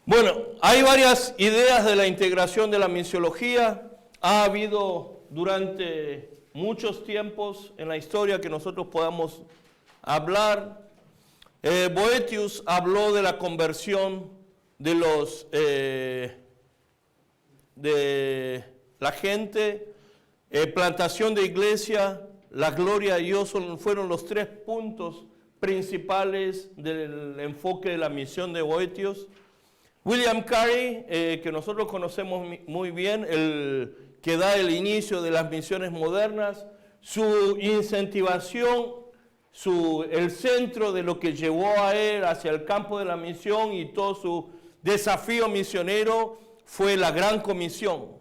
Bueno, hay varias ideas de la integración de la misiología. Ha habido durante muchos tiempos en la historia que nosotros podamos hablar. Boethius habló de la conversión de la gente, plantación de iglesia, la gloria de Dios fueron los tres puntos principales del enfoque de la misión de Boethius. William Carey, que nosotros conocemos muy bien, el que da el inicio de las misiones modernas, su incentivación, el centro de lo que llevó a él hacia el campo de la misión y todo su desafío misionero fue la Gran Comisión.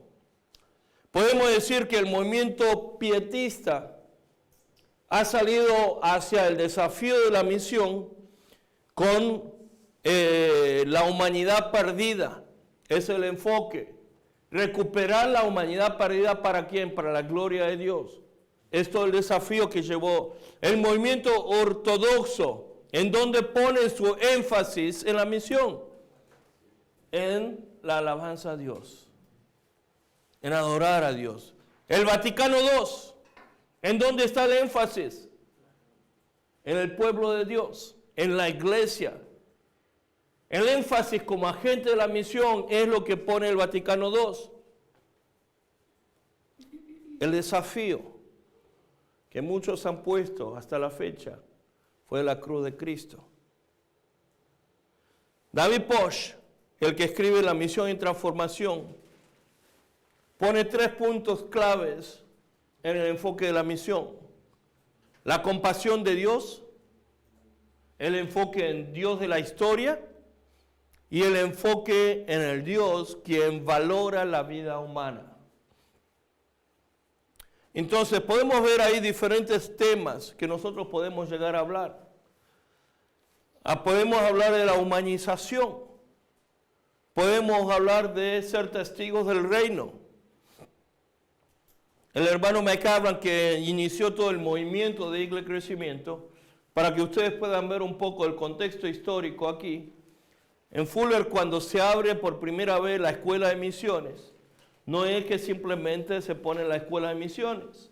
Podemos decir que el movimiento pietista ha salido hacia el desafío de la misión con la humanidad perdida. Es el enfoque. Recuperar la humanidad perdida, ¿para quién? Para la gloria de Dios. Esto es el desafío que llevó el movimiento ortodoxo, en donde pone su énfasis en la misión, en la alabanza a Dios, en adorar a Dios. El Vaticano II, ¿en dónde está el énfasis? En el pueblo de Dios, en la iglesia. El énfasis como agente de la misión es lo que pone el Vaticano II. El desafío que muchos han puesto hasta la fecha fue la cruz de Cristo. David Posch, el que escribe La Misión y Transformación, pone tres puntos claves en el enfoque de la misión. La compasión de Dios, el enfoque en Dios de la historia y el enfoque en el Dios quien valora la vida humana. Entonces podemos ver ahí diferentes temas que nosotros podemos llegar a hablar. Podemos hablar de la humanización. Podemos hablar de ser testigos del reino. El hermano McAbran, que inició todo el movimiento de Iglesia Crecimiento, para que ustedes puedan ver un poco el contexto histórico aquí. En Fuller, cuando se abre por primera vez la escuela de misiones, no es que simplemente se pone la escuela de misiones.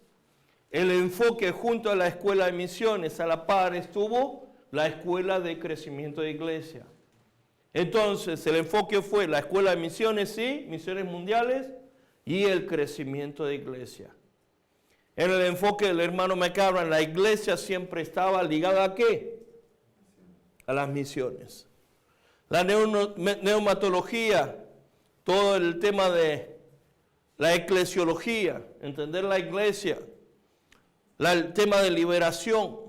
El enfoque junto a la escuela de misiones, a la par, estuvo la escuela de crecimiento de iglesia. Entonces, el enfoque fue la escuela de misiones, sí, misiones mundiales, y el crecimiento de iglesia. En el enfoque del hermano McAbran, la iglesia siempre estaba ligada ¿a qué? A las misiones. La neumatología, todo el tema de la eclesiología, entender la iglesia, el tema de liberación,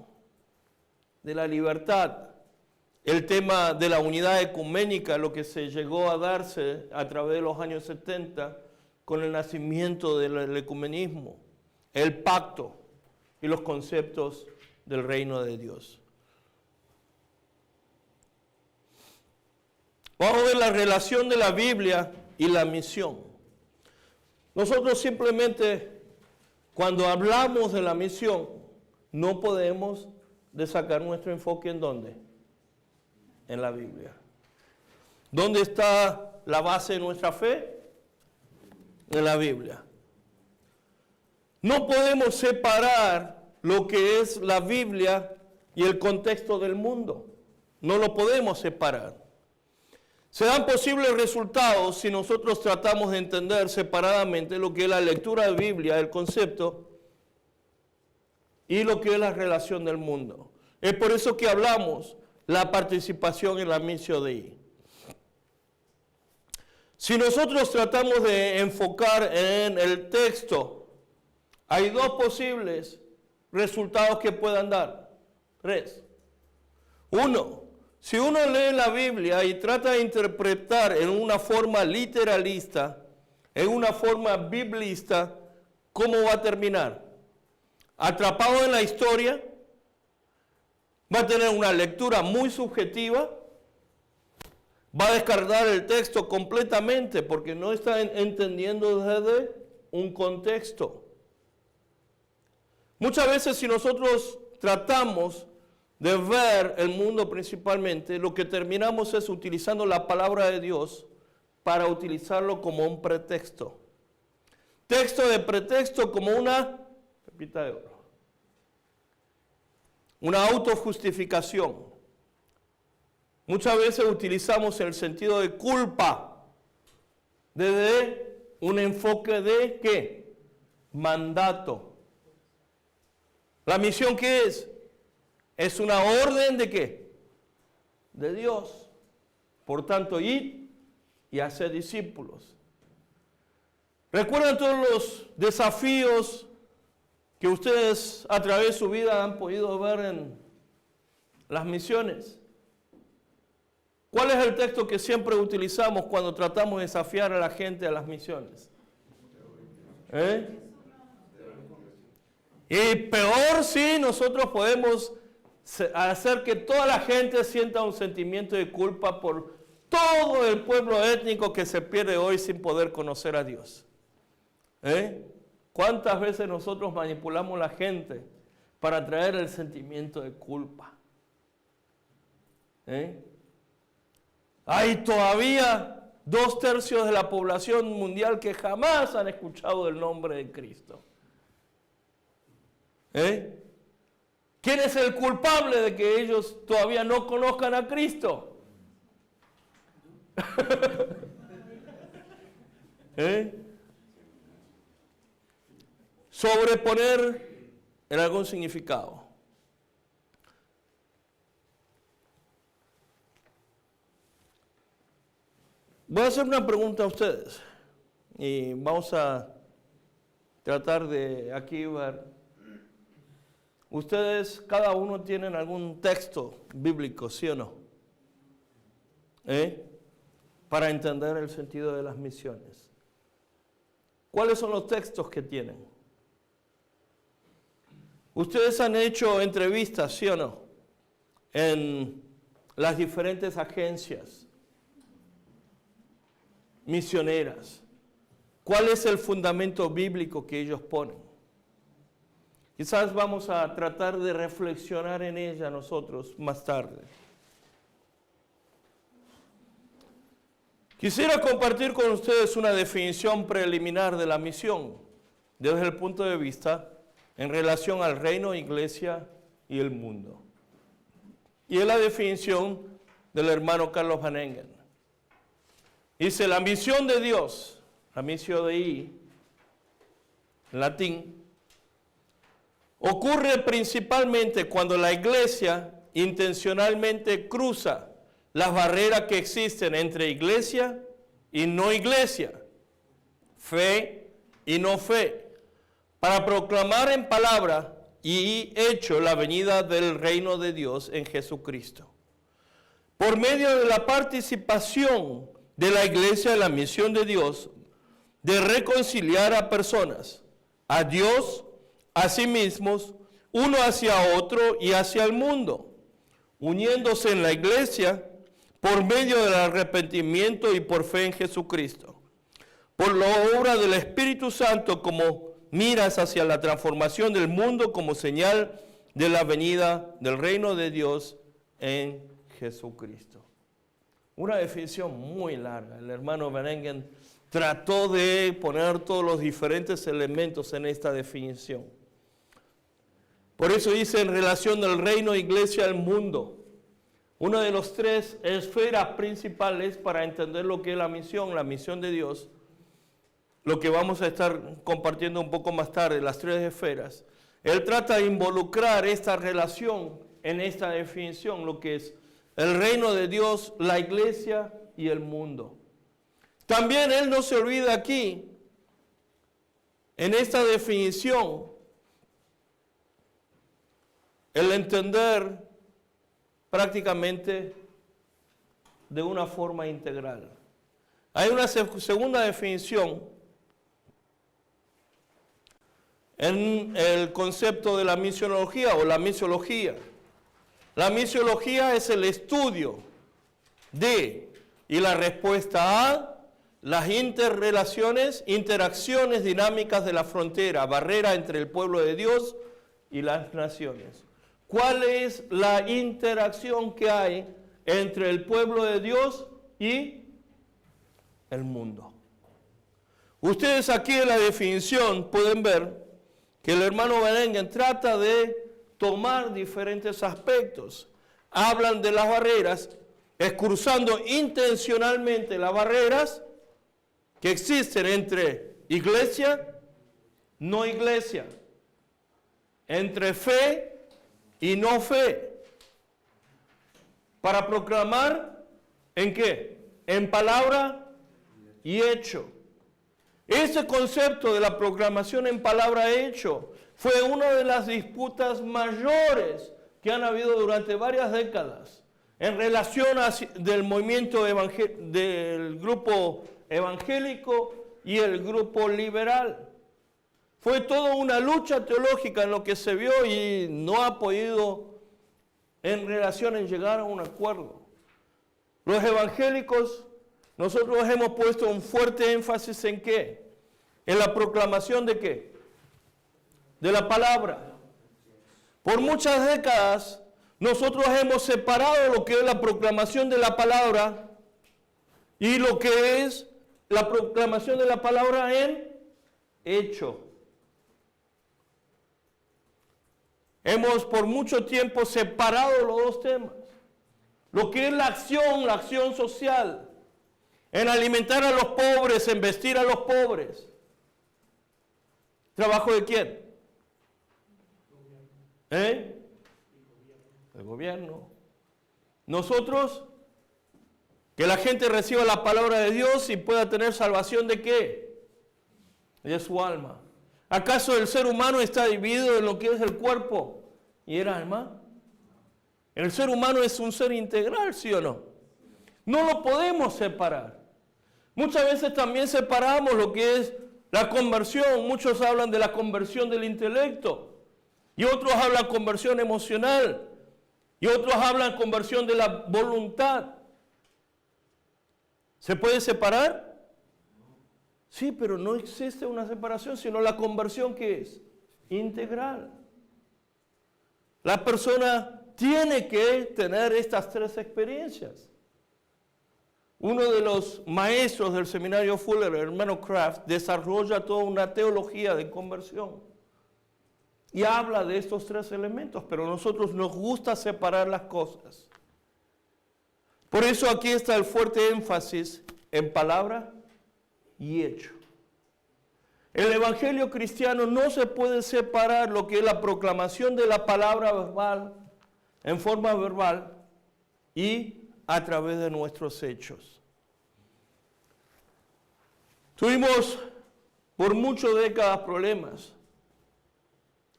de la libertad, el tema de la unidad ecuménica, lo que se llegó a darse a través de los años 70 con el nacimiento del ecumenismo, el pacto y los conceptos del reino de Dios. Vamos a ver la relación de la Biblia y la misión. Nosotros simplemente, cuando hablamos de la misión, no podemos sacar nuestro enfoque ¿en dónde? En la Biblia. ¿Dónde está la base de nuestra fe? En la Biblia. No podemos separar lo que es la Biblia y el contexto del mundo. No lo podemos separar. Se dan posibles resultados si nosotros tratamos de entender separadamente lo que es la lectura de Biblia, el concepto, y lo que es la relación del mundo. Es por eso que hablamos la participación en la misión Dei. Si nosotros tratamos de enfocar en el texto, hay dos posibles resultados que puedan dar. Tres. Uno, si uno lee la Biblia y trata de interpretar en una forma literalista, en una forma biblista, ¿cómo va a terminar? Atrapado en la historia, va a tener una lectura muy subjetiva, va a descargar el texto completamente porque no está entendiendo desde un contexto. Muchas veces si nosotros tratamos de ver el mundo principalmente, lo que terminamos es utilizando la palabra de Dios para utilizarlo como un pretexto. Texto de pretexto como una pepita de oro. Una autojustificación. Muchas veces utilizamos el sentido de culpa desde un enfoque de ¿qué? Mandato. ¿La misión qué es? Es una orden de ¿qué? De Dios. Por tanto, id y haced discípulos. ¿Recuerdan todos los desafíos que ustedes a través de su vida han podido ver en las misiones? ¿Cuál es el texto que siempre utilizamos cuando tratamos de desafiar a la gente a las misiones? Y peor si nosotros podemos hacer que toda la gente sienta un sentimiento de culpa por todo el pueblo étnico que se pierde hoy sin poder conocer a Dios. ¿Cuántas veces nosotros manipulamos a la gente para traer el sentimiento de culpa? Hay todavía 2/3 de la población mundial que jamás han escuchado el nombre de Cristo. ¿Quién es el culpable de que ellos todavía no conozcan a Cristo? Sobreponer en algún significado. Voy a hacer una pregunta a ustedes y vamos a tratar de aquí ver. Ustedes, cada uno tienen algún texto bíblico, ¿sí o no? Para entender el sentido de las misiones. ¿Cuáles son los textos que tienen? Ustedes han hecho entrevistas, ¿sí o no? En las diferentes agencias misioneras. ¿Cuál es el fundamento bíblico que ellos ponen? Quizás vamos a tratar de reflexionar en ella nosotros más tarde. Quisiera compartir con ustedes una definición preliminar de la misión desde el punto de vista en relación al reino, iglesia y el mundo. Y es la definición del hermano Carlos Van Engen. Dice, la misión de Dios, la missio Dei, en latín, ocurre principalmente cuando la iglesia intencionalmente cruza las barreras que existen entre iglesia y no iglesia, fe y no fe, para proclamar en palabra y hecho la venida del reino de Dios en Jesucristo. Por medio de la participación de la iglesia en la misión de Dios, de reconciliar a personas, a Dios, a sí mismos, uno hacia otro y hacia el mundo, uniéndose en la iglesia por medio del arrepentimiento y por fe en Jesucristo, por la obra del Espíritu Santo como miras hacia la transformación del mundo como señal de la venida del reino de Dios en Jesucristo. Una definición muy larga. El hermano Van Engen trató de poner todos los diferentes elementos en esta definición. Por eso dice en relación del reino, iglesia, al mundo. Una de las 3 esferas principales para entender lo que es la misión de Dios, lo que vamos a estar compartiendo un poco más tarde, las 3 esferas. Él trata de involucrar esta relación en esta definición, lo que es el reino de Dios, la iglesia y el mundo. También él no se olvida aquí, en esta definición, el entender prácticamente de una forma integral. Hay una segunda definición en el concepto de la misionología o la misiología. La misiología es el estudio de y la respuesta a las interacciones dinámicas de la frontera, barrera entre el pueblo de Dios y las naciones. ¿Cuál es la interacción que hay entre el pueblo de Dios y el mundo? Ustedes aquí en la definición pueden ver que el hermano Berengen trata de tomar diferentes aspectos. Hablan de las barreras, excusando intencionalmente las barreras que existen entre iglesia, no iglesia, entre fe y no fe, para proclamar ¿en qué? En palabra y hecho. Ese concepto de la proclamación en palabra y hecho fue una de las disputas mayores que han habido durante varias décadas en relación del movimiento del grupo evangélico y el grupo liberal. Fue toda una lucha teológica en lo que se vio y no ha podido en relación en llegar a un acuerdo. Los evangélicos, nosotros hemos puesto un fuerte énfasis en ¿qué? En la proclamación de ¿qué? De la palabra. Por muchas décadas, nosotros hemos separado lo que es la proclamación de la palabra y lo que es la proclamación de la palabra en hecho. Hemos por mucho tiempo separado los dos temas. Lo que es la acción social, en alimentar a los pobres, en vestir a los pobres. ¿Trabajo de quién? ¿Eh? El gobierno. Nosotros, que la gente reciba la palabra de Dios y pueda tener salvación ¿de qué? De su alma. ¿Acaso el ser humano está dividido en lo que es el cuerpo y el alma? El ser humano es un ser integral, ¿sí o no? No lo podemos separar. Muchas veces también separamos lo que es la conversión. Muchos hablan de la conversión del intelecto y otros hablan conversión emocional y otros hablan conversión de la voluntad. ¿Se puede separar? Sí, pero no existe una separación, sino la conversión que es integral. La persona tiene que tener estas tres experiencias. Uno de los maestros del seminario Fuller, el hermano Kraft, desarrolla toda una teología de conversión y habla de estos tres elementos, pero a nosotros nos gusta separar las cosas. Por eso aquí está el fuerte énfasis en palabra y hecho. El evangelio cristiano no se puede separar lo que es la proclamación de la palabra verbal, en forma verbal y a través de nuestros hechos. Tuvimos por muchas décadas problemas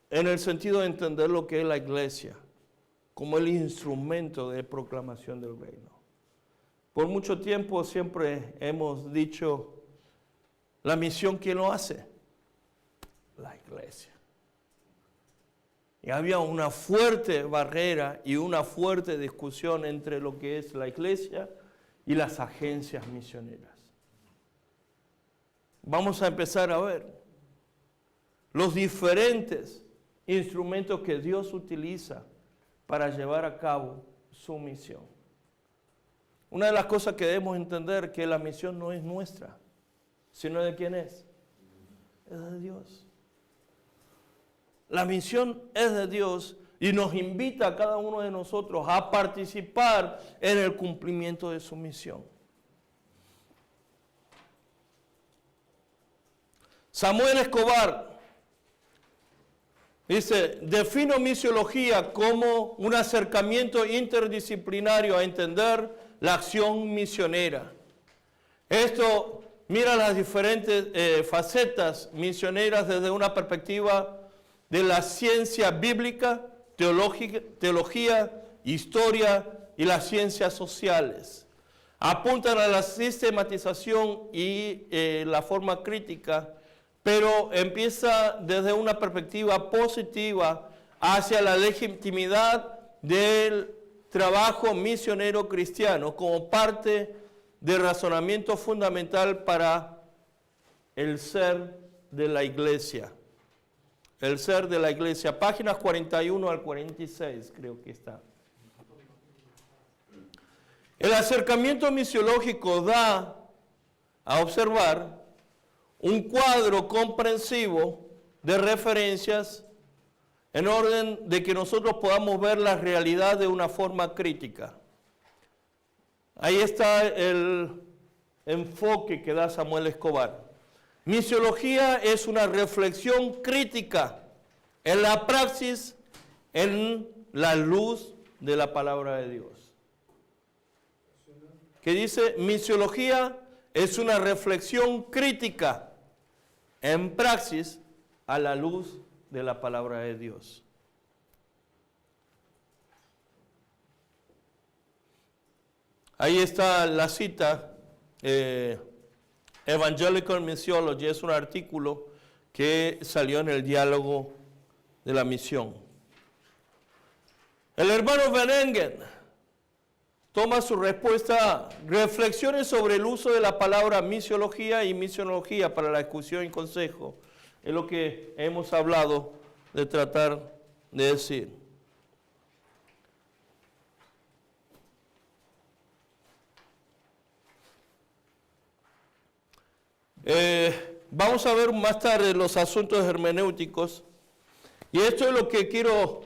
en el sentido de entender lo que es la iglesia como el instrumento de proclamación del reino. Por mucho tiempo siempre hemos dicho, la misión, ¿quién lo hace? La iglesia. Y había una fuerte barrera y una fuerte discusión entre lo que es la iglesia y las agencias misioneras. Vamos a empezar a ver los diferentes instrumentos que Dios utiliza para llevar a cabo su misión. Una de las cosas que debemos entender es que la misión no es nuestra, sino de quién es. Es de Dios. La misión es de Dios y nos invita a cada uno de nosotros a participar en el cumplimiento de su misión. Samuel Escobar dice, defino misiología como un acercamiento interdisciplinario a entender la acción misionera. Esto mira las diferentes facetas misioneras desde una perspectiva de la ciencia bíblica, teología, historia y las ciencias sociales. Apuntan a la sistematización y la forma crítica, pero empieza desde una perspectiva positiva hacia la legitimidad del trabajo misionero cristiano como parte del razonamiento fundamental para el ser de la iglesia. el ser de la iglesia. Páginas 41 al 46 creo que está. El acercamiento misiológico da a observar un cuadro comprensivo de referencias en orden de que nosotros podamos ver la realidad de una forma crítica. Ahí está el enfoque que da Samuel Escobar. Misiología es una reflexión crítica en la praxis, en la luz de la palabra de Dios. Que dice, misiología es una reflexión crítica en praxis a la luz de la palabra de Dios. Ahí está la cita, Evangelical Missiology, es un artículo que salió en el Diálogo de la Misión. El hermano Van Engen toma su respuesta, reflexiones sobre el uso de la palabra misiología y misionología para la discusión y consejo. Es lo que hemos hablado de tratar de decir. Vamos a ver más tarde los asuntos hermenéuticos. Y esto es lo que quiero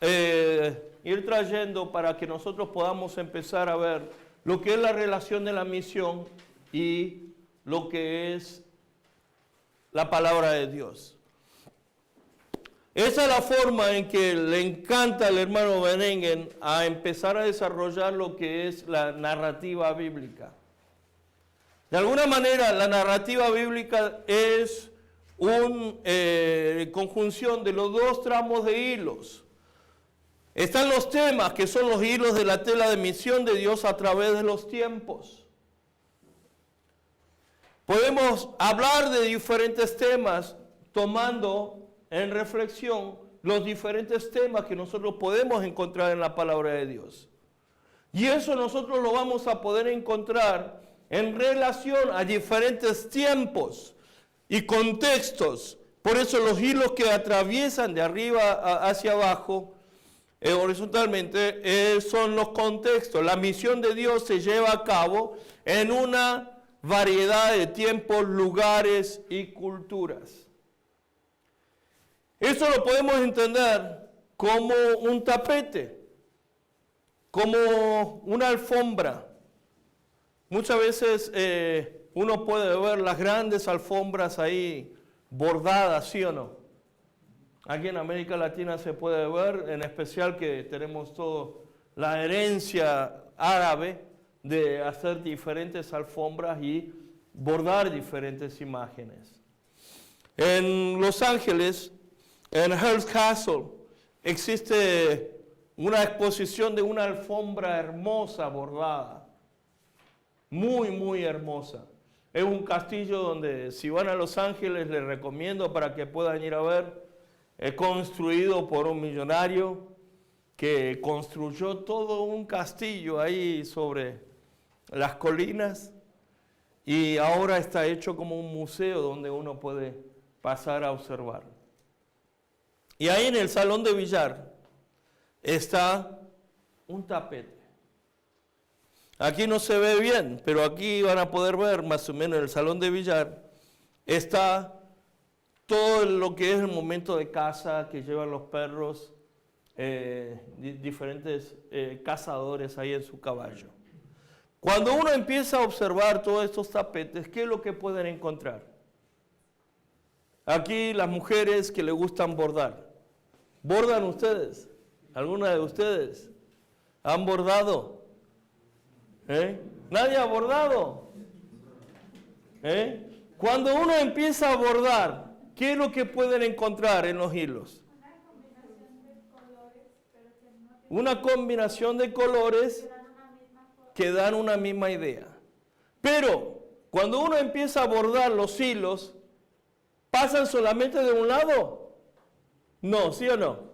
ir trayendo para que nosotros podamos empezar a ver lo que es la relación de la misión y lo que es la palabra de Dios. Esa es la forma en que le encanta al hermano Van Engen a empezar a desarrollar lo que es la narrativa bíblica. De alguna manera, la narrativa bíblica es una conjunción de los dos tramos de hilos. Están los temas, que son los hilos de la tela de misión de Dios a través de los tiempos. Podemos hablar de diferentes temas tomando en reflexión los diferentes temas que nosotros podemos encontrar en la palabra de Dios. Y eso nosotros lo vamos a poder encontrar en relación a diferentes tiempos y contextos. Por eso los hilos que atraviesan de arriba hacia abajo, horizontalmente, son los contextos. La misión de Dios se lleva a cabo en una variedad de tiempos, lugares y culturas. Eso lo podemos entender como un tapete, como una alfombra. Muchas veces uno puede ver las grandes alfombras ahí bordadas, ¿sí o no? Aquí en América Latina se puede ver, en especial que tenemos toda la herencia árabe de hacer diferentes alfombras y bordar diferentes imágenes. En Los Ángeles, en Hearst Castle, existe una exposición de una alfombra hermosa bordada. Muy, muy hermosa. Es un castillo donde si van a Los Ángeles les recomiendo para que puedan ir a ver. Es construido por un millonario que construyó todo un castillo ahí sobre las colinas y ahora está hecho como un museo donde uno puede pasar a observar. Y ahí en el salón de billar está un tapete. Aquí no se ve bien, pero aquí van a poder ver más o menos en el salón de billar está todo lo que es el momento de caza que llevan los perros, diferentes cazadores ahí en su caballo. Cuando uno empieza a observar todos estos tapetes, ¿qué es lo que pueden encontrar? Aquí las mujeres que les gustan bordar. ¿Bordan ustedes? ¿Alguna de ustedes? ¿Han bordado? ¿Nadie ha bordado? Cuando uno empieza a bordar, ¿qué es lo que pueden encontrar en los hilos? Una combinación de colores que dan una misma idea. Pero cuando uno empieza a bordar los hilos, ¿pasan solamente de un lado? No, ¿sí o no?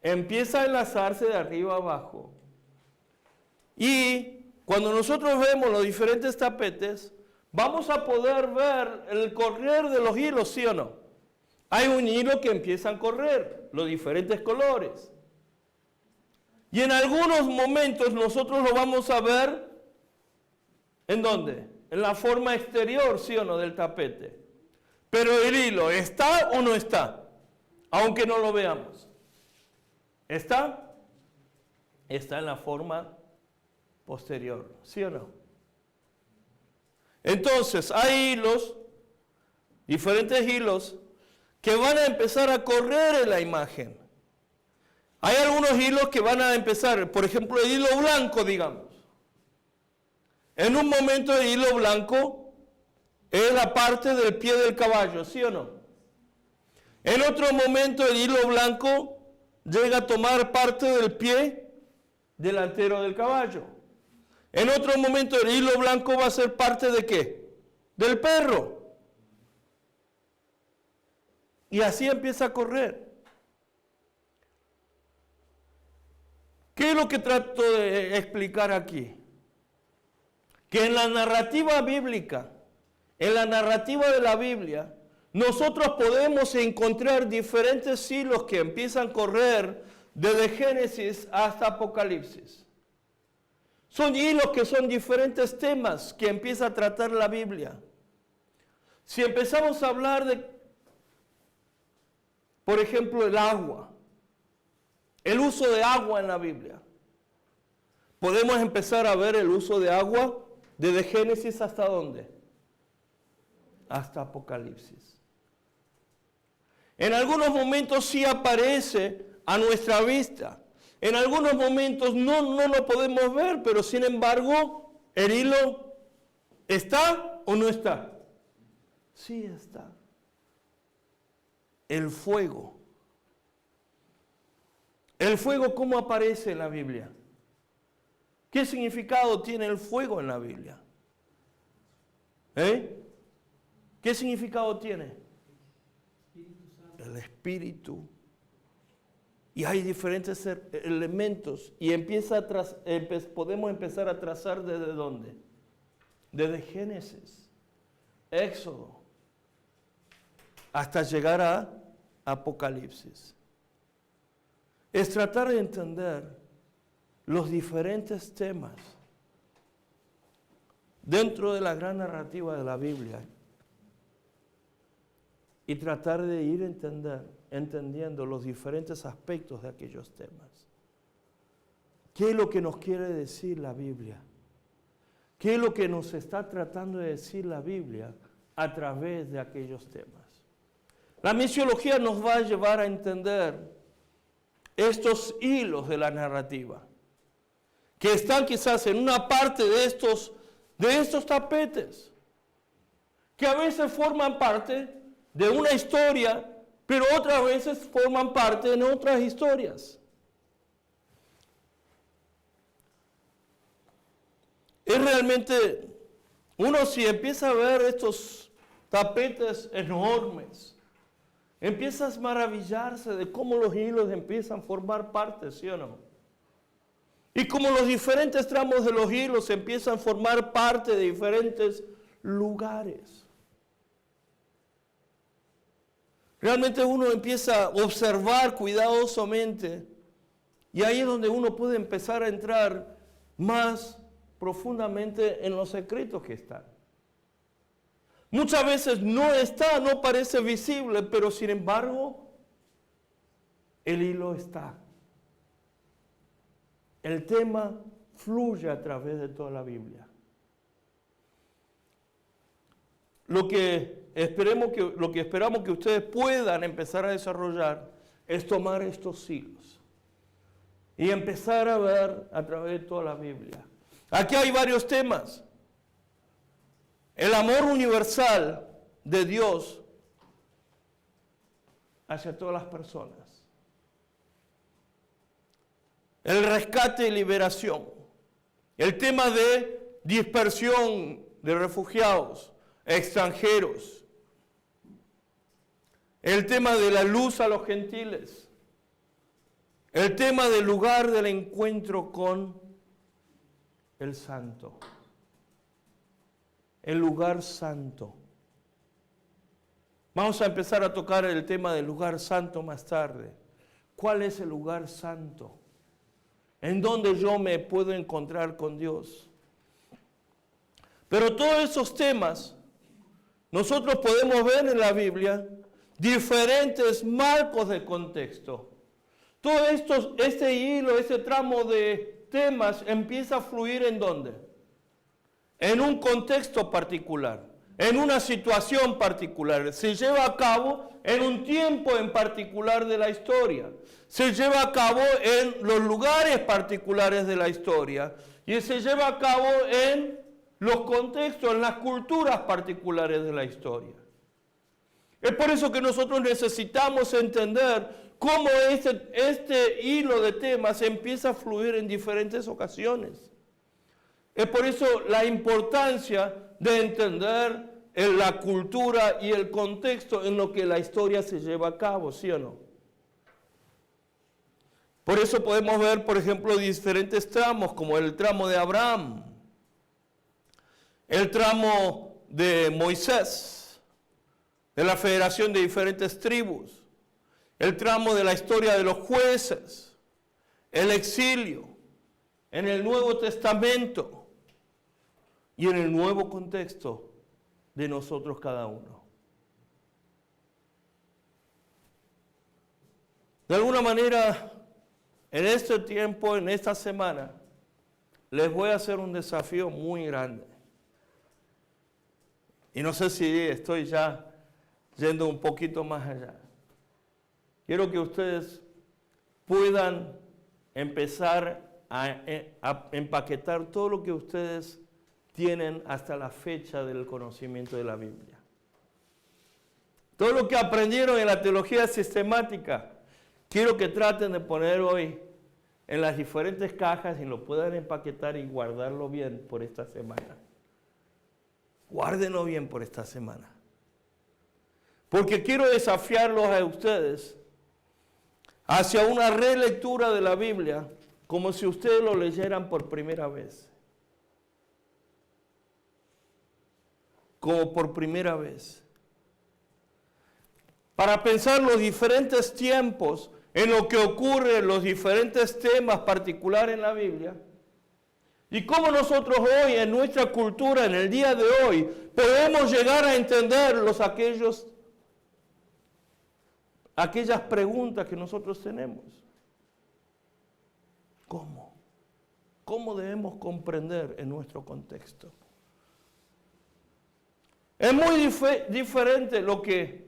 Empieza a enlazarse de arriba a abajo. Y cuando nosotros vemos los diferentes tapetes, vamos a poder ver el correr de los hilos, ¿sí o no? hay un hilo que empieza a correr, los diferentes colores. Y en algunos momentos nosotros lo vamos a ver, ¿en dónde? En la forma exterior, ¿sí o no?, del tapete. Pero el hilo, ¿está o no está? Aunque no lo veamos. ¿Está? Está en la forma posterior, ¿sí o no? Entonces, hay hilos, diferentes hilos, que van a empezar a correr en la imagen. Hay algunos hilos que van a empezar, por ejemplo, el hilo blanco, digamos. En un momento el hilo blanco es la parte del pie del caballo, ¿sí o no? En otro momento el hilo blanco llega a tomar parte del pie delantero del caballo. En otro momento el hilo blanco va a ser parte ¿de qué? Del perro. Y así empieza a correr. ¿Qué es lo que trato de explicar aquí? Que en la narrativa bíblica, en la narrativa de la Biblia, nosotros podemos encontrar diferentes hilos que empiezan a correr desde Génesis hasta Apocalipsis. Son hilos que son diferentes temas que empieza a tratar la Biblia. Si empezamos a hablar de, por ejemplo, el agua, el uso de agua en la Biblia, podemos empezar a ver el uso de agua desde Génesis hasta ¿dónde? Hasta Apocalipsis. En algunos momentos sí aparece a nuestra vista. En algunos momentos no lo podemos ver, pero sin embargo, el hilo ¿está o no está? Sí está. El fuego. ¿El fuego cómo aparece en la Biblia? ¿Qué significado tiene el fuego en la Biblia? ¿Qué significado tiene? El Espíritu. Y hay diferentes elementos. Y podemos empezar a trazar ¿desde dónde? Desde Génesis, Éxodo, hasta llegar a Apocalipsis. Es tratar de entender los diferentes temas dentro de la gran narrativa de la Biblia y tratar de ir entendiendo los diferentes aspectos de aquellos temas. ¿Qué es lo que nos quiere decir la Biblia? ¿Qué es lo que nos está tratando de decir la Biblia a través de aquellos temas? La misiología nos va a llevar a entender estos hilos de la narrativa, que están quizás en una parte de estos tapetes, que a veces forman parte de una historia, pero otras veces forman parte de otras historias. Es realmente, uno si empieza a ver estos tapetes enormes, empieza a maravillarse de cómo los hilos empiezan a formar parte, ¿sí o no? Y cómo los diferentes tramos de los hilos empiezan a formar parte de diferentes lugares. Realmente uno empieza a observar cuidadosamente y ahí es donde uno puede empezar a entrar más profundamente en los secretos que están. Muchas veces no parece visible, pero sin embargo, el hilo está. El tema fluye a través de toda la Biblia. Lo que esperamos que ustedes puedan empezar a desarrollar es tomar estos hilos y empezar a ver a través de toda la Biblia. Aquí hay varios temas. El amor universal de Dios hacia todas las personas. El rescate y liberación. El tema de dispersión de refugiados, extranjeros. El tema de la luz a los gentiles. El tema del lugar del encuentro con el santo. El lugar santo. Vamos a empezar a tocar el tema del lugar santo más tarde. ¿Cuál es el lugar santo? ¿En dónde yo me puedo encontrar con Dios? Pero todos esos temas, nosotros podemos ver en la Biblia diferentes marcos de contexto. Todo esto, este hilo, este tramo de temas empieza a fluir ¿en dónde? En un contexto particular, en una situación particular. Se lleva a cabo en un tiempo en particular de la historia. Se lleva a cabo en los lugares particulares de la historia. Y se lleva a cabo en los contextos, en las culturas particulares de la historia. Es por eso que nosotros necesitamos entender cómo este hilo de temas empieza a fluir en diferentes ocasiones. Es por eso la importancia de entender la cultura y el contexto en lo que la historia se lleva a cabo, ¿sí o no? Por eso podemos ver, por ejemplo, diferentes tramos, como el tramo de Abraham, el tramo de Moisés, de la federación de diferentes tribus, el tramo de la historia de los jueces, el exilio, en el Nuevo Testamento y en el nuevo contexto de nosotros cada uno. De alguna manera, en este tiempo, en esta semana, les voy a hacer un desafío muy grande. Y no sé si estoy ya yendo un poquito más allá. Quiero que ustedes puedan empezar a empaquetar todo lo que ustedes tienen hasta la fecha del conocimiento de la Biblia. Todo lo que aprendieron en la teología sistemática, quiero que traten de poner hoy en las diferentes cajas y lo puedan empaquetar y guardarlo bien por esta semana. Guárdenlo bien por esta semana. Porque quiero desafiarlos a ustedes hacia una relectura de la Biblia como si ustedes lo leyeran por primera vez. Como por primera vez. Para pensar los diferentes tiempos en lo que ocurre, los diferentes temas particulares en la Biblia, y cómo nosotros hoy, en nuestra cultura, en el día de hoy, podemos llegar a entender aquellas preguntas que nosotros tenemos. ¿Cómo? ¿Cómo debemos comprender en nuestro contexto? Es muy diferente lo que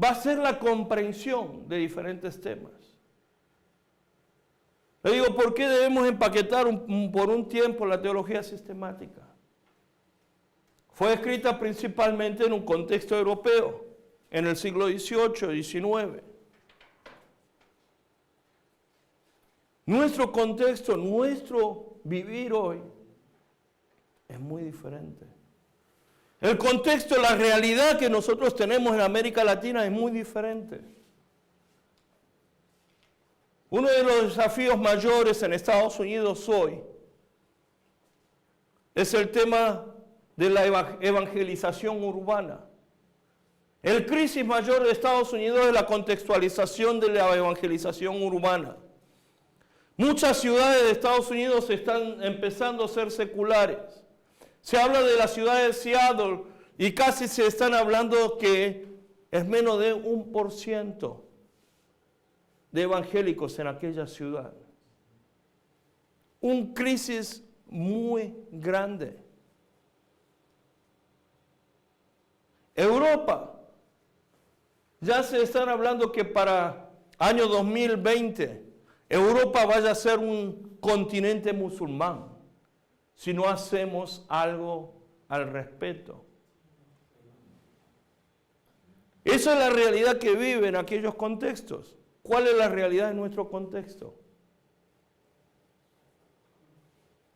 va a ser la comprensión de diferentes temas. Le digo, ¿por qué debemos empaquetar por un tiempo la teología sistemática? Fue escrita principalmente en un contexto europeo, en el siglo XVIII, XIX. Nuestro contexto, nuestro vivir hoy es muy diferente. El contexto, la realidad que nosotros tenemos en América Latina es muy diferente. Uno de los desafíos mayores en Estados Unidos hoy es el tema de la evangelización urbana. El crisis mayor de Estados Unidos es la contextualización de la evangelización urbana. Muchas ciudades de Estados Unidos están empezando a ser seculares. Se habla de la ciudad de Seattle y casi se están hablando que es menos de 1% de evangélicos en aquella ciudad. Un crisis muy grande. Europa, ya se están hablando que para año 2020 Europa vaya a ser un continente musulmán si no hacemos algo al respecto. Esa es la realidad que vive en aquellos contextos. ¿Cuál es la realidad de nuestro contexto?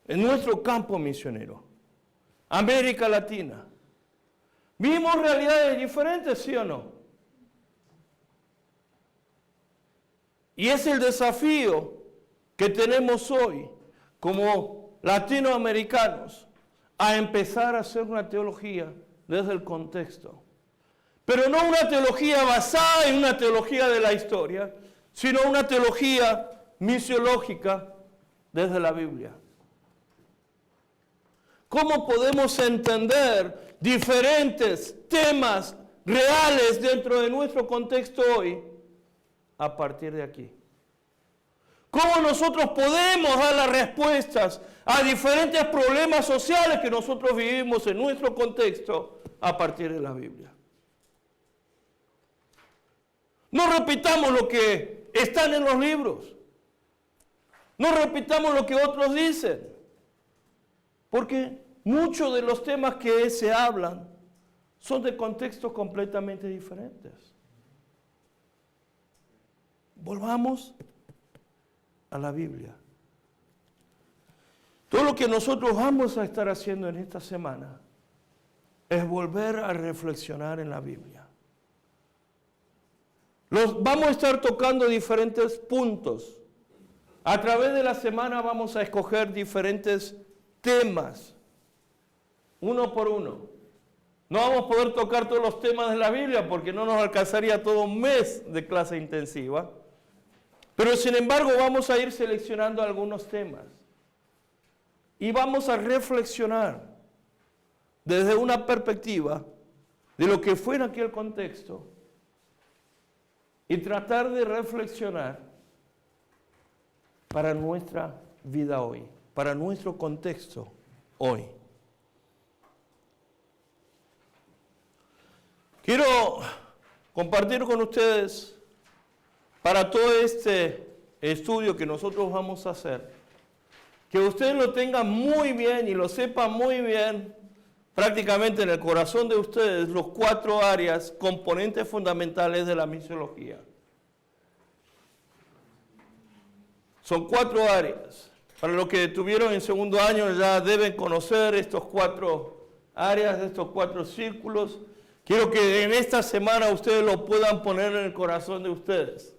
En nuestro campo misionero, América Latina, ¿vimos realidades diferentes, sí o no? Y es el desafío que tenemos hoy como latinoamericanos a empezar a hacer una teología desde el contexto. Pero no una teología basada en una teología de la historia, sino una teología misiológica desde la Biblia. ¿Cómo podemos entender diferentes temas reales dentro de nuestro contexto hoy a partir de aquí? ¿Cómo nosotros podemos dar las respuestas a diferentes problemas sociales que nosotros vivimos en nuestro contexto a partir de la Biblia? No repitamos lo que están en los libros. No repitamos lo que otros dicen. Porque muchos de los temas que se hablan son de contextos completamente diferentes. Volvamos a la Biblia. Todo lo que nosotros vamos a estar haciendo en esta semana es volver a reflexionar en la Biblia. Vamos a estar tocando diferentes puntos. A través de la semana vamos a escoger diferentes temas, uno por uno. No vamos a poder tocar todos los temas de la Biblia porque no nos alcanzaría todo un mes de clase intensiva. Pero sin embargo vamos a ir seleccionando algunos temas. Y vamos a reflexionar desde una perspectiva de lo que fue en aquel contexto y tratar de reflexionar para nuestra vida hoy, para nuestro contexto hoy. Quiero compartir con ustedes, para todo este estudio que nosotros vamos a hacer, que ustedes lo tengan muy bien y lo sepan muy bien, prácticamente en el corazón de ustedes, los 4 áreas, componentes fundamentales de la misiología. Son 4 áreas. Para los que estuvieron en segundo año ya deben conocer estos 4 áreas, estos 4 círculos. Quiero que en esta semana ustedes lo puedan poner en el corazón de ustedes.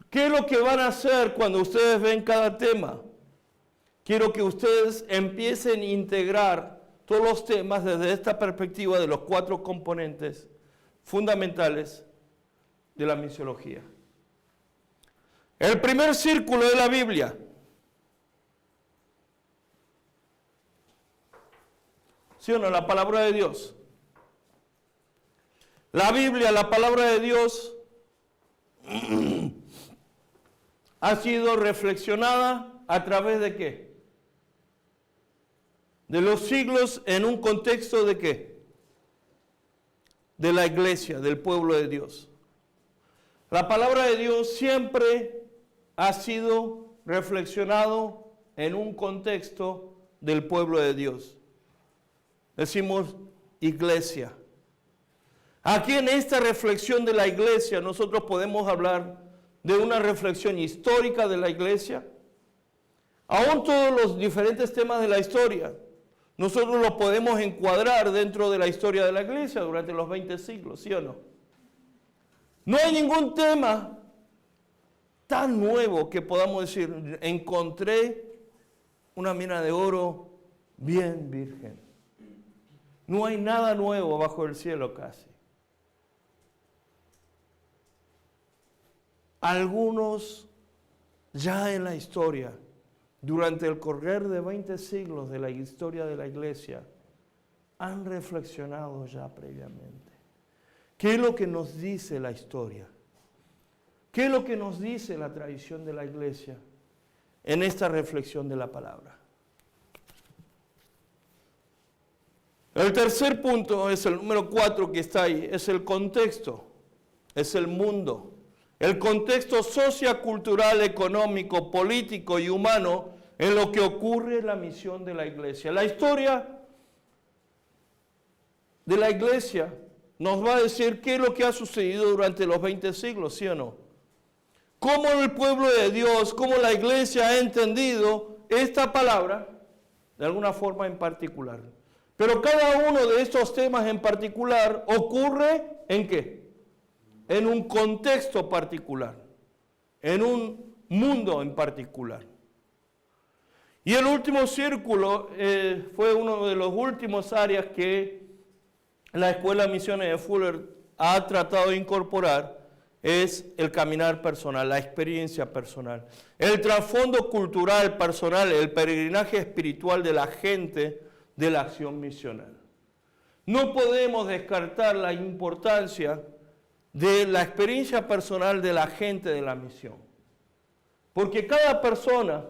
¿Qué es lo que van a hacer cuando ustedes ven cada tema? Quiero que ustedes empiecen a integrar todos los temas desde esta perspectiva de los 4 componentes fundamentales de la misiología. El primer círculo de la Biblia. ¿Sí o no? La palabra de Dios. La Biblia, la palabra de Dios, ha sido reflexionada a través de ¿qué? De los siglos en un contexto de ¿qué? De la iglesia, del pueblo de Dios. La palabra de Dios siempre ha sido reflexionado en un contexto del pueblo de Dios. Decimos iglesia. Aquí en esta reflexión de la iglesia nosotros podemos hablar de una reflexión histórica de la iglesia. Aún todos los diferentes temas de la historia, nosotros los podemos encuadrar dentro de la historia de la iglesia durante los 20 siglos, ¿sí o no? No hay ningún tema tan nuevo que podamos decir, encontré una mina de oro bien virgen. No hay nada nuevo bajo el cielo casi. Algunos ya en la historia, durante el correr de 20 siglos de la historia de la iglesia, han reflexionado ya previamente. ¿Qué es lo que nos dice la historia? ¿Qué es lo que nos dice la tradición de la iglesia en esta reflexión de la palabra? El tercer punto es el número 4 que está ahí, es el contexto, es el mundo. El contexto sociocultural, económico, político y humano en lo que ocurre en la misión de la iglesia. La historia de la iglesia nos va a decir qué es lo que ha sucedido durante los 20 siglos, ¿sí o no? Cómo el pueblo de Dios, cómo la iglesia ha entendido esta palabra de alguna forma en particular. Pero cada uno de estos temas en particular ocurre ¿en qué? En un contexto particular, en un mundo en particular. Y el último círculo fue uno de los últimos áreas que la Escuela Misiones de Fuller ha tratado de incorporar es el caminar personal, la experiencia personal, el trasfondo cultural personal, el peregrinaje espiritual de la gente de la acción misional. No podemos descartar la importancia de la experiencia personal de la gente de la misión, porque cada persona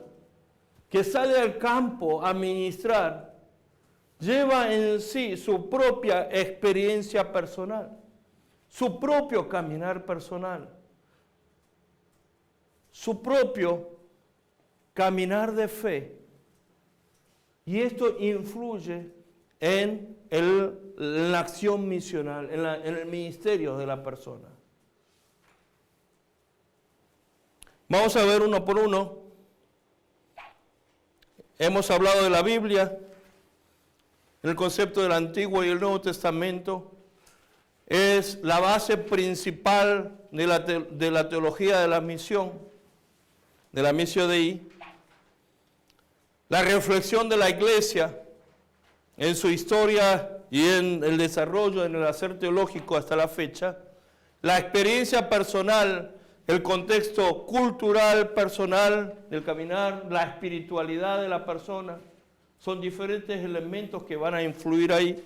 que sale al campo a ministrar lleva en sí su propia experiencia personal, su propio caminar personal, su propio caminar de fe. Y esto influye en la acción misional, en el ministerio de la persona. Vamos a ver uno por uno. Hemos hablado de la Biblia, el concepto del Antiguo y el Nuevo Testamento. Es la base principal de la teología de la misión, de la Missio Dei. La reflexión de la Iglesia en su historia y en el desarrollo, en el hacer teológico hasta la fecha. La experiencia personal, el contexto cultural personal del caminar, la espiritualidad de la persona, son diferentes elementos que van a influir ahí.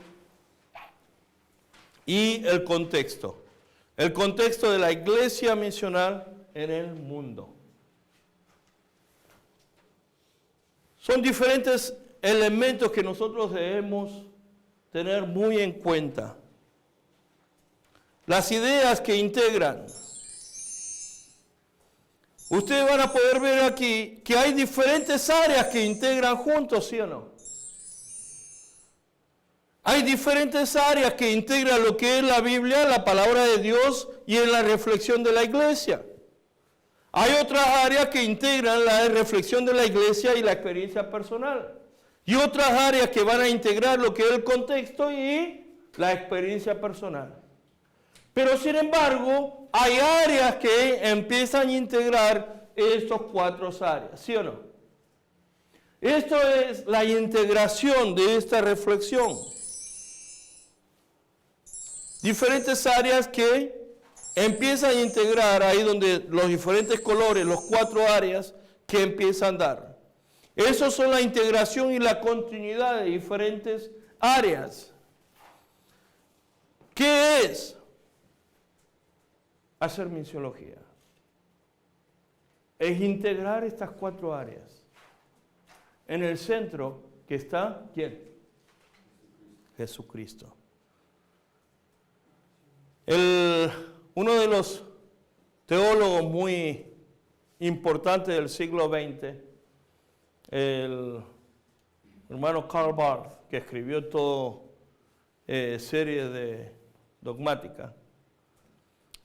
Y el contexto de la iglesia misional en el mundo. Son diferentes elementos que nosotros debemos tener muy en cuenta. Las ideas que integran. Ustedes van a poder ver aquí que hay diferentes áreas que integran juntos, ¿sí o no? Hay diferentes áreas que integran lo que es la Biblia, la palabra de Dios y en la reflexión de la iglesia. Hay otras áreas que integran la reflexión de la iglesia y la experiencia personal. Y otras áreas que van a integrar lo que es el contexto y la experiencia personal. Pero sin embargo, hay áreas que empiezan a integrar estos cuatro áreas, ¿sí o no? Esto es la integración de esta reflexión. Diferentes áreas que empiezan a integrar ahí donde los diferentes colores, los cuatro áreas que empiezan a dar. Esos son la integración y la continuidad de diferentes áreas. ¿Qué es hacer misiología? Es integrar estas cuatro áreas. En el centro que está, ¿quién? Jesucristo. Uno de los teólogos muy importantes del siglo XX, el hermano Karl Barth, que escribió toda serie de dogmática,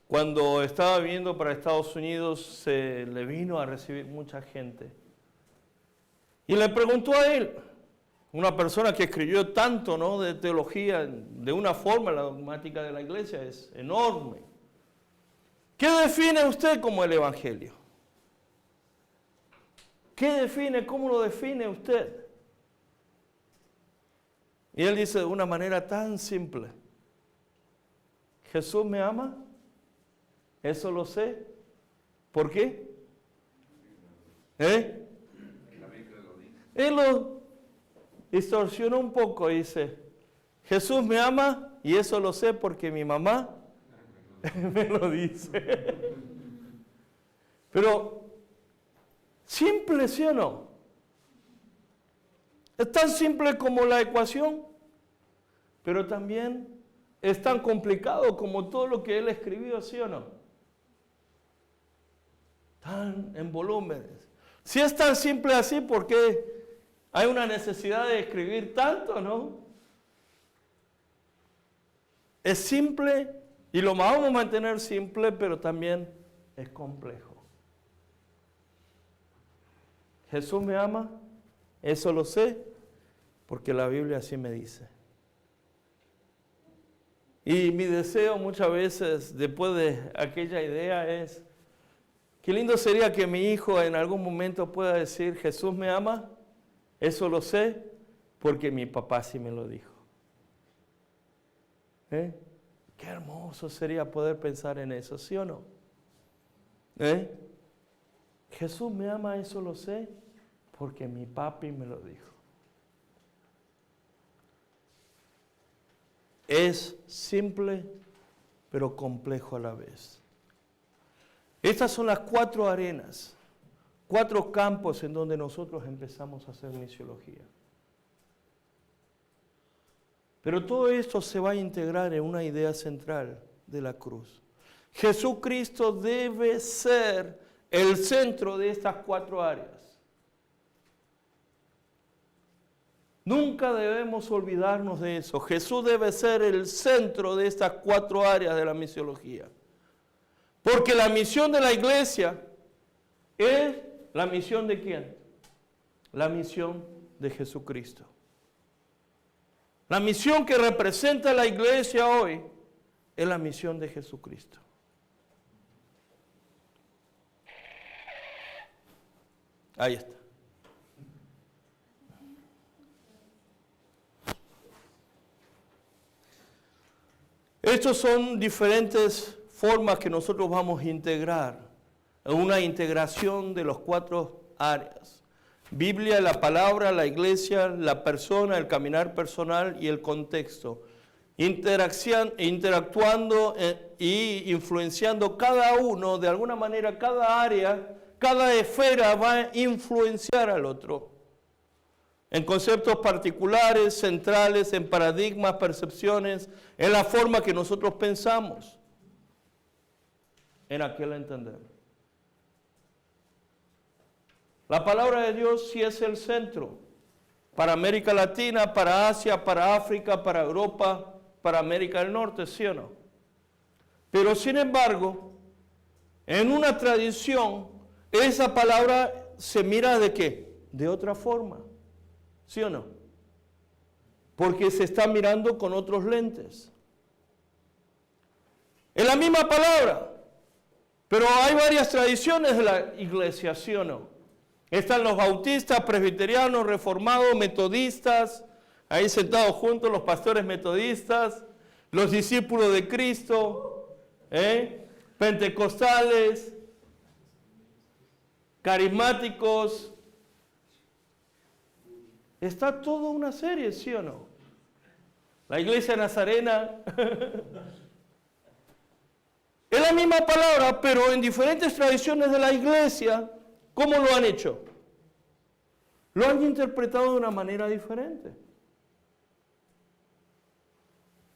cuando estaba viniendo para Estados Unidos se le vino a recibir mucha gente. Y le preguntó a él, una persona que escribió tanto, ¿no?, de teología, de una forma la dogmática de la iglesia es enorme. ¿Qué define usted como el Evangelio? ¿Qué define, cómo lo define usted? Y él dice de una manera tan simple: Jesús me ama, eso lo sé. ¿Por qué? Él lo distorsionó un poco y dice: Jesús me ama y eso lo sé porque mi mamá me lo dice. Pero, simple, ¿sí o no? Es tan simple como la ecuación, pero también es tan complicado como todo lo que él escribió, ¿sí o no? Tan en volúmenes. Si es tan simple así, ¿por qué hay una necesidad de escribir tanto, no? Es simple y lo vamos a mantener simple, pero también es complejo. Jesús me ama, eso lo sé, porque la Biblia así me dice. Y mi deseo muchas veces, después de aquella idea, es: qué lindo sería que mi hijo en algún momento pueda decir: Jesús me ama, eso lo sé, porque mi papá sí me lo dijo. Qué hermoso sería poder pensar en eso, ¿sí o no? Jesús me ama, eso lo sé, porque mi papi me lo dijo. Es simple, pero complejo a la vez. Estas son las 4 arenas, 4 campos en donde nosotros empezamos a hacer misiología. Pero todo esto se va a integrar en una idea central de la cruz. Jesucristo debe ser el centro de estas 4 áreas. Nunca debemos olvidarnos de eso. Jesús debe ser el centro de estas 4 áreas de la misiología. Porque la misión de la iglesia es la misión de ¿quién? La misión de Jesucristo. La misión que representa la iglesia hoy es la misión de Jesucristo. Ahí está. Estas son diferentes formas que nosotros vamos a integrar, una integración de los 4 áreas. Biblia, la palabra, la iglesia, la persona, el caminar personal y el contexto. Interactuando y influenciando cada uno, de alguna manera, cada área, cada esfera va a influenciar al otro. En conceptos particulares, centrales, en paradigmas, percepciones, en la forma que nosotros pensamos, en aquel entender. La palabra de Dios sí es el centro para América Latina, para Asia, para África, para Europa, para América del Norte, ¿sí o no? Pero sin embargo, en una tradición, esa palabra se mira ¿de qué? De otra forma, ¿sí o no? Porque se está mirando con otros lentes. Es la misma palabra, pero hay varias tradiciones de la iglesia, ¿sí o no? Están los bautistas, presbiterianos, reformados, metodistas, ahí sentados juntos los pastores metodistas, los discípulos de Cristo, pentecostales, carismáticos. Está toda una serie, ¿sí o no? La iglesia nazarena. Es la misma palabra, pero en diferentes tradiciones de la iglesia, ¿cómo lo han hecho? Lo han interpretado de una manera diferente.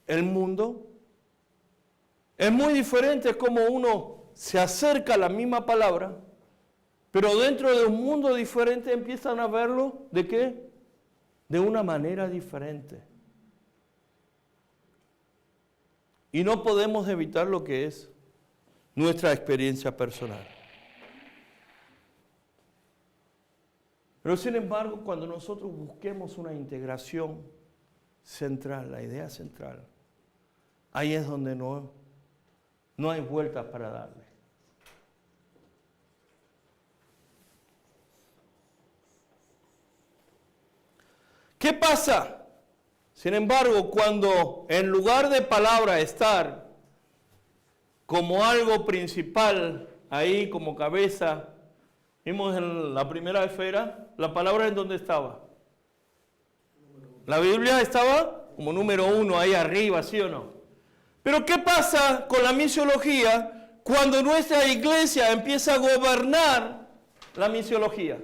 El mundo es muy diferente como uno se acerca a la misma palabra, pero dentro de un mundo diferente empiezan a verlo, ¿de qué? De una manera diferente. Y no podemos evitar lo que es nuestra experiencia personal. Pero sin embargo, cuando nosotros busquemos una integración central, la idea central, ahí es donde no hay vueltas para darle. ¿Qué pasa? Sin embargo, cuando en lugar de palabra estar como algo principal, ahí como cabeza, vimos en la primera esfera, la palabra en dónde estaba. La Biblia estaba como número 1 ahí arriba, ¿sí o no? Pero ¿qué pasa con la misiología cuando nuestra iglesia empieza a gobernar la misiología?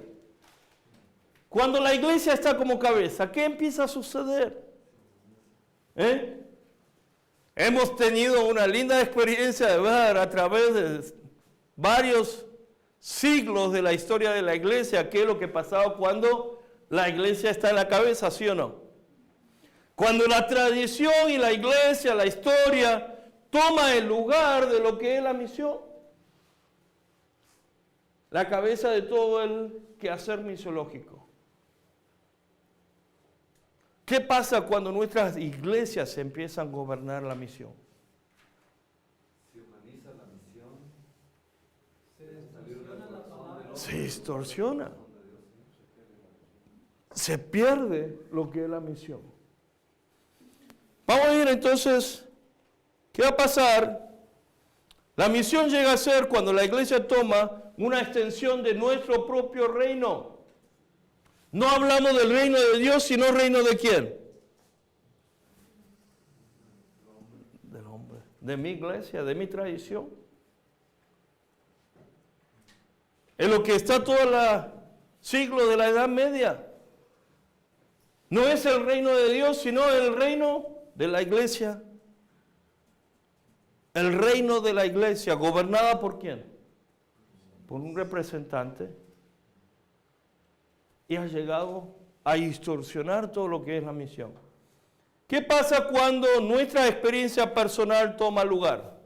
Cuando la iglesia está como cabeza, ¿qué empieza a suceder? Hemos tenido una linda experiencia de ver a través de varios siglos de la historia de la iglesia qué es lo que pasaba cuando la iglesia está en la cabeza, ¿sí o no? Cuando la tradición y la iglesia, la historia, toma el lugar de lo que es la misión. La cabeza de todo el quehacer misiológico. ¿Qué pasa cuando nuestras iglesias empiezan a gobernar la misión? Se humaniza la misión. Se distorsiona. Se pierde lo que es la misión. Vamos a ir entonces ¿Qué va a pasar? La misión llega a ser cuando la iglesia toma una extensión de nuestro propio reino. No hablamos del reino de Dios, sino reino de quién? Del hombre. De mi iglesia, de mi tradición. En lo que está todo el siglo de la Edad Media. No es el reino de Dios, sino el reino de la iglesia. El reino de la iglesia, gobernada por quién? Por un representante. Y ha llegado a distorsionar todo lo que es la misión. ¿Qué pasa cuando nuestra experiencia personal toma lugar?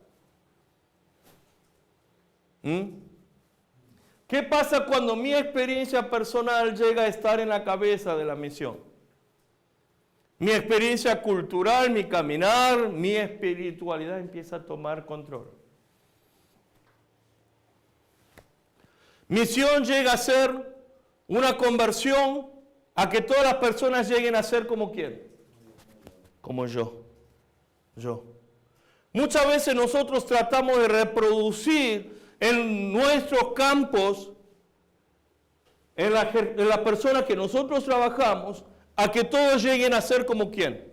¿Qué pasa cuando mi experiencia personal llega a estar en la cabeza de la misión? Mi experiencia cultural, mi caminar, mi espiritualidad empieza a tomar control. Misión llega a ser una conversión a que todas las personas lleguen a ser como quién. Como yo. Muchas veces nosotros tratamos de reproducir en nuestros campos, en las personas que nosotros trabajamos, a que todos lleguen a ser como quién.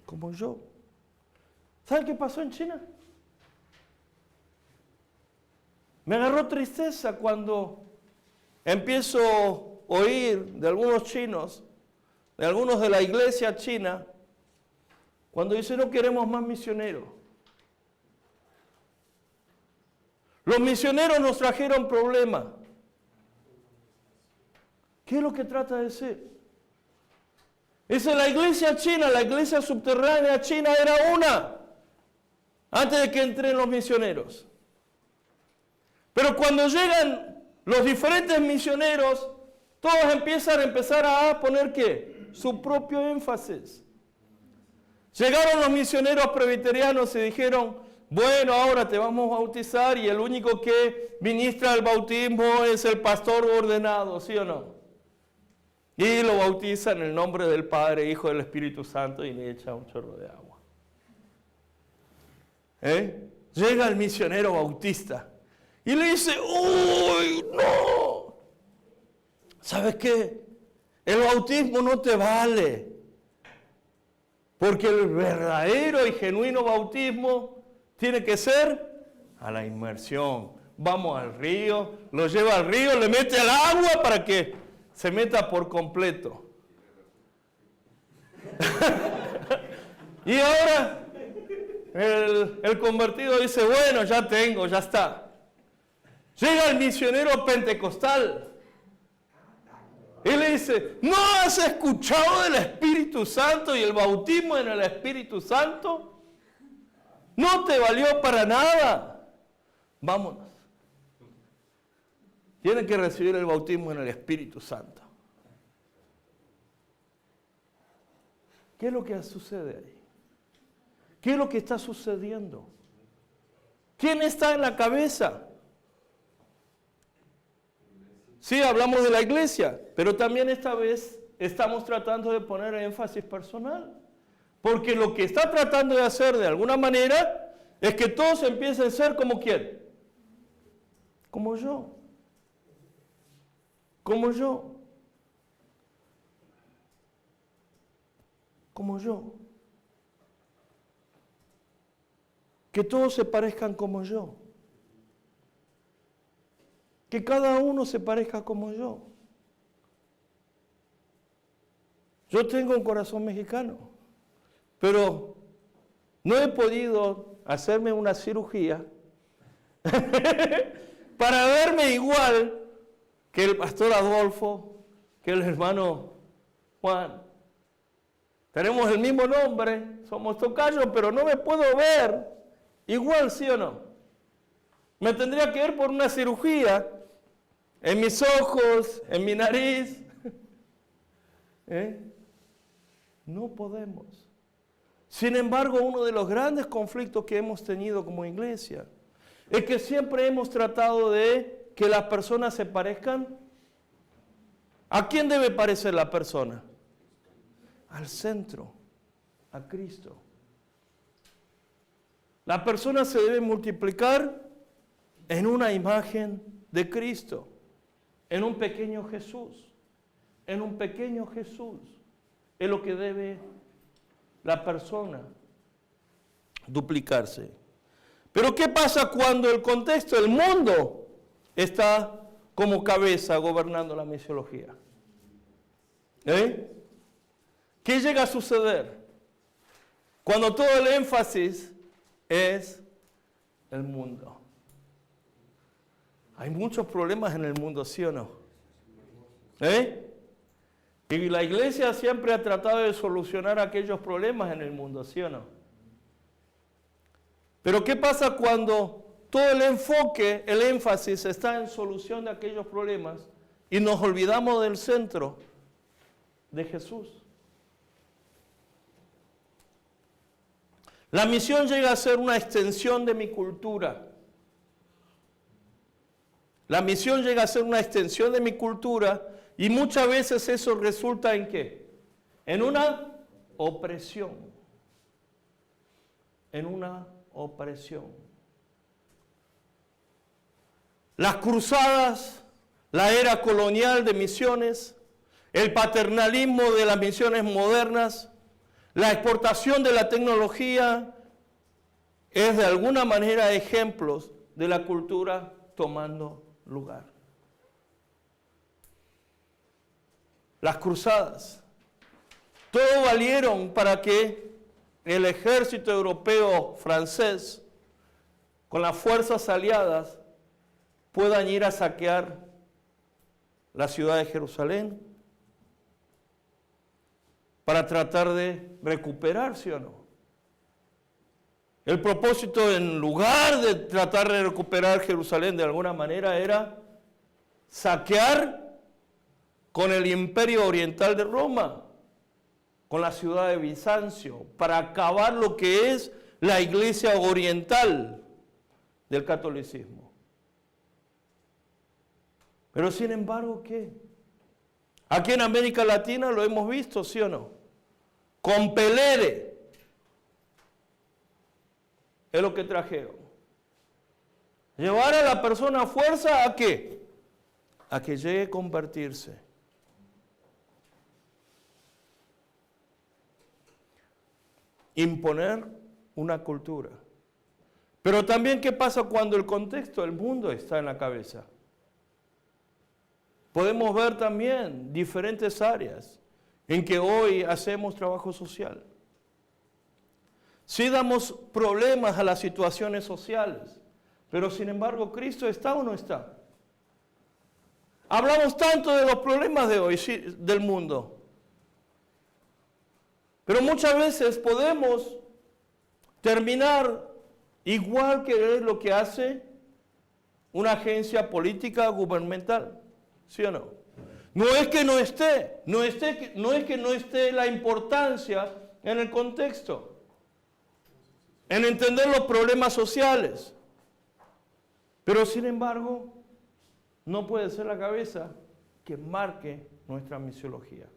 Como yo. ¿Saben qué pasó en China? Me agarró tristeza cuando empiezo a oír de algunos chinos, de algunos de la iglesia china, cuando dicen no queremos más misioneros. Los misioneros nos trajeron problemas. ¿Qué es lo que trata de decir? Dice la iglesia china, la iglesia subterránea china era una, antes de que entren los misioneros. Pero cuando llegan los diferentes misioneros, todos empezar a poner ¿qué? Su propio énfasis. Llegaron los misioneros presbiterianos y dijeron, bueno, ahora te vamos a bautizar y el único que ministra el bautismo es el pastor ordenado, ¿sí o no? Y lo bautiza en el nombre del Padre, Hijo y del Espíritu Santo y le echa un chorro de agua. Llega el misionero bautista y le dice, ¡uy, no! ¿Sabes qué? El bautismo no te vale. Porque el verdadero y genuino bautismo tiene que ser a la inmersión. Vamos al río, lo lleva al río, le mete al agua para que se meta por completo. Y ahora el convertido dice, bueno, ya tengo, ya está. Llega el misionero pentecostal y le dice, ¿no has escuchado del Espíritu Santo y el bautismo en el Espíritu Santo? No te valió para nada. Vámonos. Tienen que recibir el bautismo en el Espíritu Santo. ¿Qué es lo que sucede ahí? ¿Qué es lo que está sucediendo? ¿Quién está en la cabeza? Sí, hablamos de la iglesia, pero también esta vez estamos tratando de poner énfasis personal. Porque lo que está tratando de hacer de alguna manera es que todos empiecen a ser como quién. Como yo. Como yo. Como yo. Que todos se parezcan como yo. Que cada uno se parezca como yo. Yo tengo un corazón mexicano, pero no he podido hacerme una cirugía para verme igual que el pastor Adolfo, que el hermano Juan. Tenemos el mismo nombre, somos tocayos, pero no me puedo ver igual, ¿sí o no? Me tendría que ver por una cirugía en mis ojos, en mi nariz. No podemos. Sin embargo, uno de los grandes conflictos que hemos tenido como iglesia es que siempre hemos tratado de que las personas se parezcan. ¿A quién debe parecer la persona? Al centro, a Cristo. La persona se debe multiplicar en una imagen de Cristo, en un pequeño Jesús, en un pequeño Jesús. Es lo que debe la persona duplicarse. Pero ¿qué pasa cuando el contexto, el mundo, está como cabeza gobernando la misiología? ¿Qué llega a suceder? Cuando todo el énfasis es el mundo. Hay muchos problemas en el mundo, ¿sí o no? Y la iglesia siempre ha tratado de solucionar aquellos problemas en el mundo, ¿sí o no? Pero ¿qué pasa cuando todo el enfoque, el énfasis está en solución de aquellos problemas y nos olvidamos del centro de Jesús? La misión llega a ser una extensión de mi cultura. La misión llega a ser una extensión de mi cultura y muchas veces eso resulta ¿en qué? En una opresión. En una opresión. Las cruzadas, la era colonial de misiones, el paternalismo de las misiones modernas, la exportación de la tecnología es de alguna manera ejemplos de la cultura tomando lugar. Las cruzadas, todo valieron para que el ejército europeo francés, con las fuerzas aliadas, puedan ir a saquear la ciudad de Jerusalén para tratar de recuperarse o no. El propósito, en lugar de tratar de recuperar Jerusalén de alguna manera, era saquear con el imperio oriental de Roma, con la ciudad de Bizancio, para acabar lo que es la iglesia oriental del catolicismo. Pero sin embargo, ¿qué? Aquí en América Latina lo hemos visto, ¿sí o no? Compelere es lo que trajeron. Llevar a la persona a fuerza ¿a qué? A que llegue a convertirse. Imponer una cultura. Pero también, ¿qué pasa cuando el contexto del mundo está en la cabeza? Podemos ver también diferentes áreas en que hoy hacemos trabajo social. Sí damos problemas a las situaciones sociales, pero sin embargo, ¿Cristo está o no está? Hablamos tanto de los problemas de hoy, sí, del mundo, pero muchas veces podemos terminar igual que es lo que hace una agencia política gubernamental, ¿sí o no? No es que no esté, no es que no esté la importancia en el contexto, en entender los problemas sociales, pero sin embargo no puede ser la cabeza que marque nuestra misiología.